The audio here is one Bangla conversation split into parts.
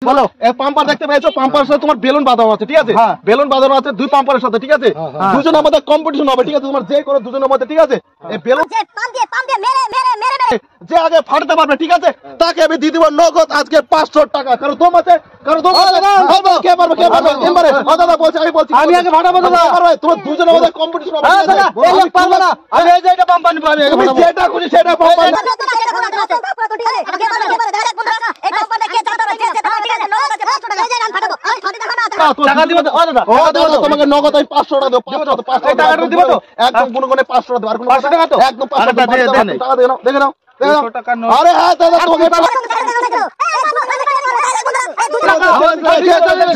বলো পাম্পার দেখতে পেয়েছো, পাম্পার সাথে তোমার বেলুন বাঁধানো আছে, ঠিক আছে? বেলুন বাঁধানো আছে দুই পাম্পারের সাথে, ঠিক আছে? দুজনের মধ্যে কম্পিটিশন হবে, ঠিক আছে? তোমার যে করে দুজনের মধ্যে, ঠিক আছে? এই বেলুন যে আগে ফাটতে পারবে, ঠিক আছে, তাকে আমি দিয়ে দেবো নগদ আজকে 500 টাকা। কারো দম আছে? কারো দম আছে? কে পারবে? কে পারবে? এবারে দাদা বলছি, আমি বলছি আমি আগে ফাটাবো দাদা। তোমার দুজনের মধ্যে কম্পিটিশন হবে। দাদা এই লোক পারবে না, আমি এই যে এটা পাম্পার নিব, আমি তুমি যেটা খুশি সেটা পাম্পার নিব। টাকা দিব তো দাদা, তোমাকে নগদ আমি 500 টাকা দেব। 500 টাকা দিব তো একদম কোনো কোনে 500 টাকা দেব। আর কোনো 500 টাকা তো একদম 500 টাকা টাকা দেখে নাও, দেখে নাও। আরে হ্যাঁ দাদা, তোমাকে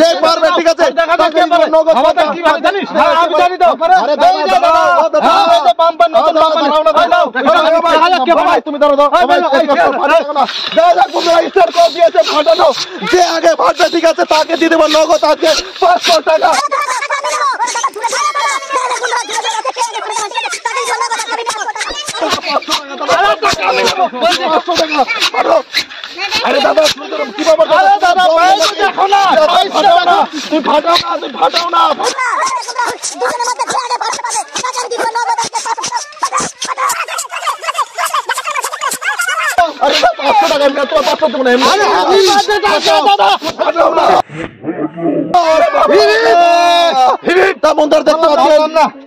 যে পারবে, ঠিক আছে? তাকে নগদ কি ভাবে জানিস? আমি জানি তো। আরে দাদা এই যে পাম্পার নতুন পাম্পার দাও ভাই, তুমি দাও দাও ভাই, দাদা কোন স্টার কল দিয়েছে ফাটানো। যে আগে ফাটবে, ঠিক আছে, তাকে দিয়ে দেব নগদ আজকে 500 টাকা। আরে দাদা কি বাবা, দাদা দেখো না, তুই ফাটাও না, তুই ফাটাও না। আরে 500 টাকা আমি তোমার 500 দেব না। আরে হ্যাপি বার্থডে দাদা, ফাটাও না। হিরিটা বন্ধুরা দেখতে পাচ্ছেন,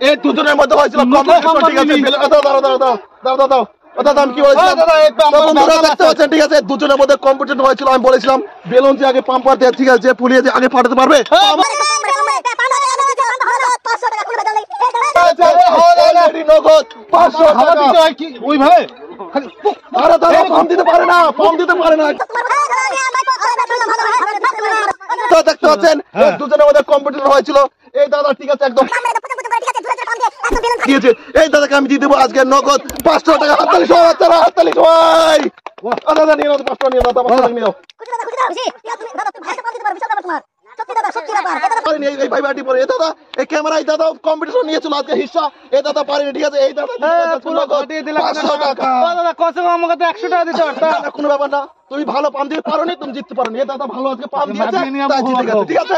এই দুজনের মধ্যে হয়েছিল কম্পিটিশন, ঠিক আছে? দাও দাও দাও দাও দাও দাও দাদা, আমি কি বলেছিলাম? বন্ধুরা দেখতে পাচ্ছেন, ঠিক আছে, দুজনের মধ্যে কম্পিটিশন হয়েছিল। আমি বলেছিলাম বেলুন যে আগে পাম্পার দেয়, ঠিক আছে, পুলিয়ে যে আগে ফাটাতে পারবে। নগদ 500 টাকা ওইভাবে। আরে দাদা পাম দিতে পারে না, পাম দিতে পারে না। তো দেখতে পাচ্ছেন দুজনের মধ্যে কম্পিটিশন হয়েছিল। এই দাদা, ঠিক আছে, একদম দিয়েছে। এই দাদাকে আমি দিয়ে দেবো আজকে নগদ 500 টাকা। হাততালি সবাই, বাচ্চারা হাততালি সবাই। দাদা নিয়ে নাও 500 নিয়ে নাও, 500 নিয়ে নাও। এই ভাই বাটি পরে এই দাদা, এই ক্যামেরায় দাদা কম্পিটিশন নিয়েছিল আজকে হিস্সা। এই দাদা পারেনি, ঠিক আছে? এই দাদা পুরো ঘটিয়ে দিলাম 500 টাকা। দাদা কসম আমাকে তো 100 টাকা দিতে পারতা। কোনো ব্যাপার না, তুমি ভালো পাম দিতে পারোনি, তুমি জিততে পারোনি। এই দাদা ভালো আজকে পাম দিয়েছে, তাই জিতে গেছে, ঠিক আছে?